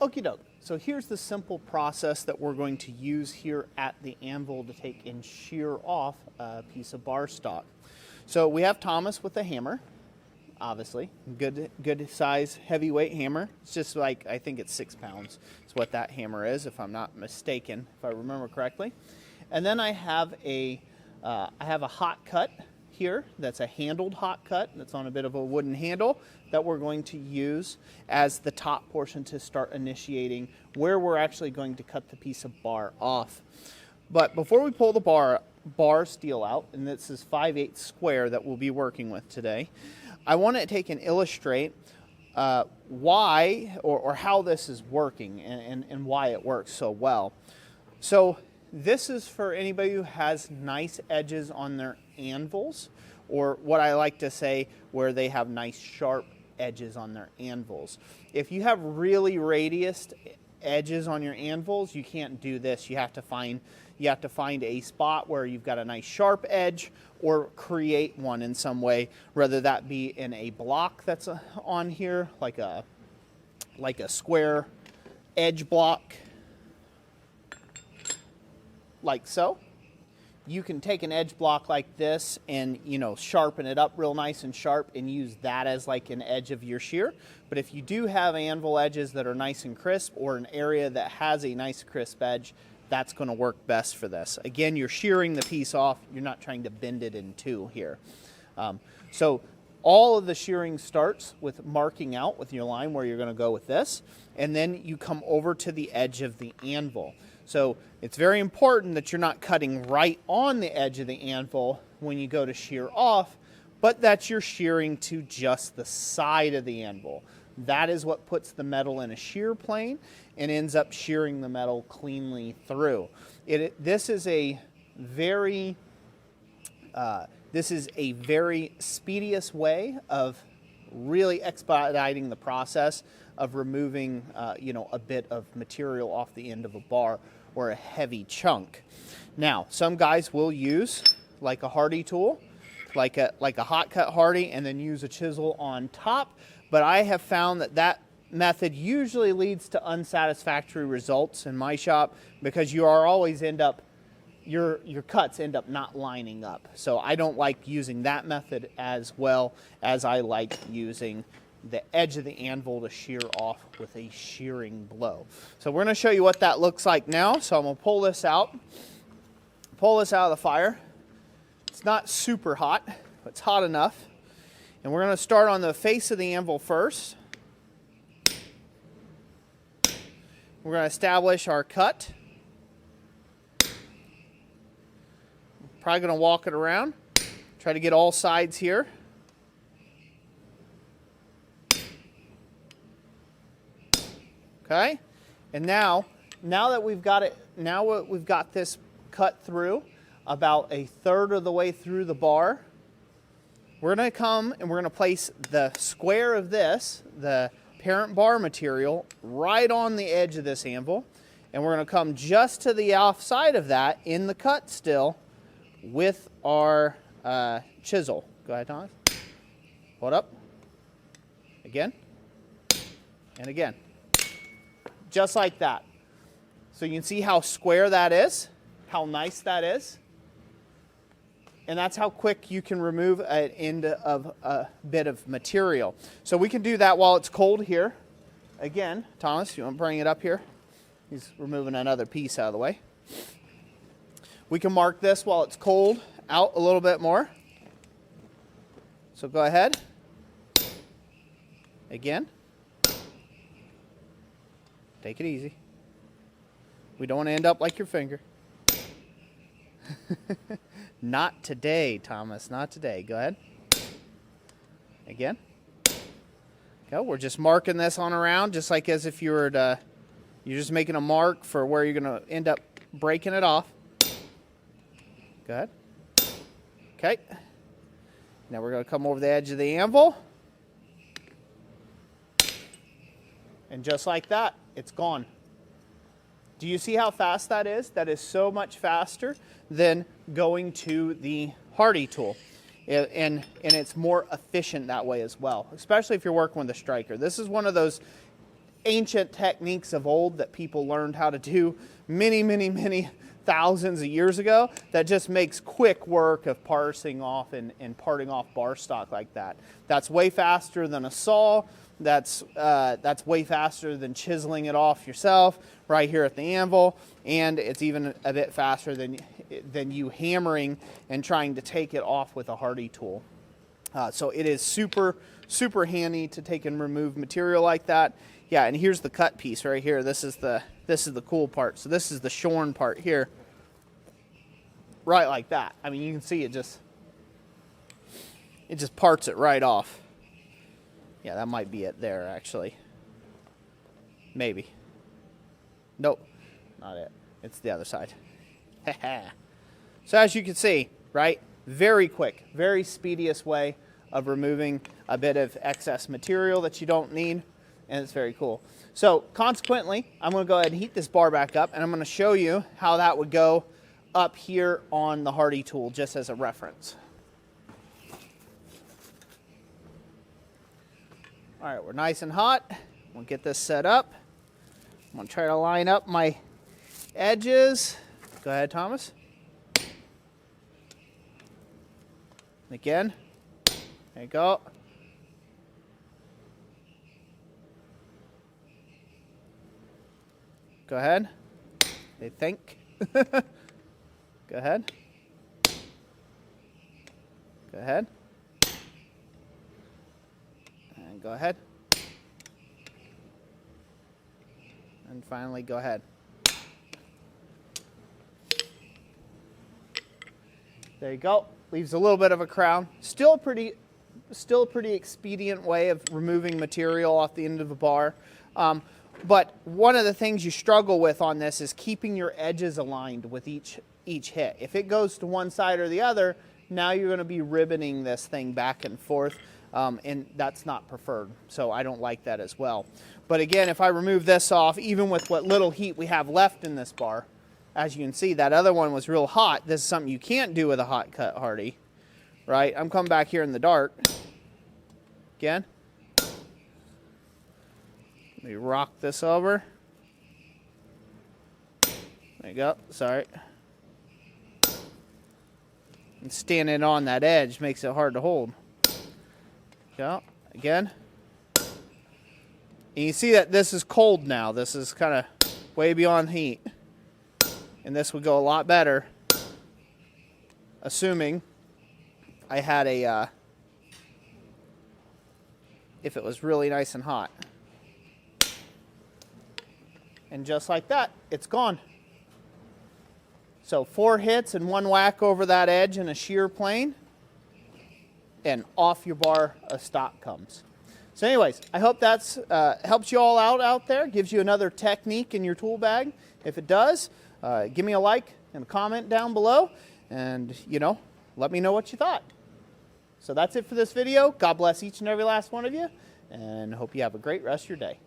Okie doke. So here's the simple process that we're going to use here at the Anvil to take and shear off a piece of bar stock. So we have Thomas with a hammer, obviously. Good size, heavyweight hammer. It's just like, I think it's 6 pounds. It's what that hammer is, if I'm not mistaken, if I remember correctly. And then I have a hot cut here. That's a handled hot cut. That's on a bit of a wooden handle that we're going to use as the top portion to start initiating where we're actually going to cut the piece of bar off. But before we pull the bar steel out, and this is 5/8 square that we'll be working with today, I want to take and illustrate why or how this is working and why it works so well. So this is for anybody who has nice edges on their anvils, or what I like to say, where they have nice sharp edges on their anvils. If you have really radiused edges on your anvils, you can't do this. You have to find a spot where you've got a nice sharp edge, or create one in some way, whether that be in a block that's on here, like a square edge block, like so. You can take an edge block like this and, sharpen it up real nice and sharp and use that as like an edge of your shear. But if you do have anvil edges that are nice and crisp, or an area that has a nice crisp edge, that's going to work best for this. Again, you're shearing the piece off. You're not trying to bend it in two here. So all of the shearing starts with marking out with your line where you're going to go with this, and then you come over to the edge of the anvil. So it's very important that you're not cutting right on the edge of the anvil when you go to shear off, but that you're shearing to just the side of the anvil. That is what puts the metal in a shear plane and ends up shearing the metal cleanly through. This is a very speediest way of really expediting the process of removing a bit of material off the end of a bar or a heavy chunk. Now, some guys will use like a hardy tool, like a hot cut hardy, and then use a chisel on top. But I have found that method usually leads to unsatisfactory results in my shop, because you are always your cuts end up not lining up. So I don't like using that method as well as I like using the edge of the anvil to shear off with a shearing blow. So we're going to show you what that looks like now. So I'm going to pull this out of the fire. It's not super hot, but it's hot enough. And we're going to start on the face of the anvil first. We're going to establish our cut. Probably going to walk it around. Try to get all sides here. Okay? And now that we've got it, we've got this cut through about 1/3 of the way through the bar, we're going to come and we're going to place the square of this, the parent bar material, right on the edge of this anvil. And we're going to come just to the offside of that in the cut still with our chisel. Go ahead, Thomas. Hold up. Again. And again. Just like that. So you can see how square that is, how nice that is. And that's how quick you can remove an end of a bit of material. So we can do that while it's cold here. Again, Thomas, you want to bring it up here? He's removing another piece out of the way. We can mark this while it's cold out a little bit more. So go ahead. Again. Take it easy. We don't want to end up like your finger. Not today, Thomas. Not today. Go ahead. Again. Okay, we're just marking this on around, just like as if you were you're just making a mark for where you're going to end up breaking it off. Go ahead. Okay. Now we're going to come over the edge of the anvil. And just like that, it's gone. Do you see how fast that is? That is so much faster than going to the hardy tool. And it's more efficient that way as well, especially if you're working with a striker. This is one of those ancient techniques of old that people learned how to do many thousands of years ago that just makes quick work of parsing off and parting off bar stock like that. That's way faster than a saw. That's way faster than chiseling it off yourself right here at the anvil, and it's even a bit faster than you hammering and trying to take it off with a hardy tool. So it is super handy to take and remove material like that. Yeah, and here's the cut piece right here. This is the cool part. So this is the shorn part here. Right like that. I mean, you can see it just parts it right off. Yeah, that might be it there actually. Maybe. Nope, not it. It's the other side. So as you can see, right? Very quick, very speediest way of removing a bit of excess material that you don't need, and it's very cool. So consequently, I'm going to go ahead and heat this bar back up, and I'm going to show you how that would go up here on the hardy tool, just as a reference. All right, we're nice and hot. We'll get this set up. I'm going to try to line up my edges. Go ahead, Thomas. Again. There you go. Go ahead. They think. Go ahead. Go ahead. And go ahead. And finally, go ahead. There you go. Leaves a little bit of a crown. Still a pretty expedient way of removing material off the end of the bar. But one of the things you struggle with on this is keeping your edges aligned with each hit. If it goes to one side or the other, now you're going to be ribboning this thing back and forth, and that's not preferred. So I don't like that as well. But again, if I remove this off, even with what little heat we have left in this bar, as you can see, that other one was real hot. This is something you can't do with a hot cut hardy, right? I'm coming back here in the dark. Again. Let me rock this over. There you go. Sorry. And standing on that edge makes it hard to hold. Go. Again. And you see that this is cold now. This is kind of way beyond heat. And this would go a lot better, assuming I had a, if it was really nice and hot. And just like that, it's gone. So 4 hits and 1 whack over that edge in a shear plane, and off your bar of stock comes. So anyways, I hope that's helps you all out there, gives you another technique in your tool bag. If it does, give me a like and a comment down below, and let me know what you thought. So that's it for this video. God bless each and every last one of you, and hope you have a great rest of your day.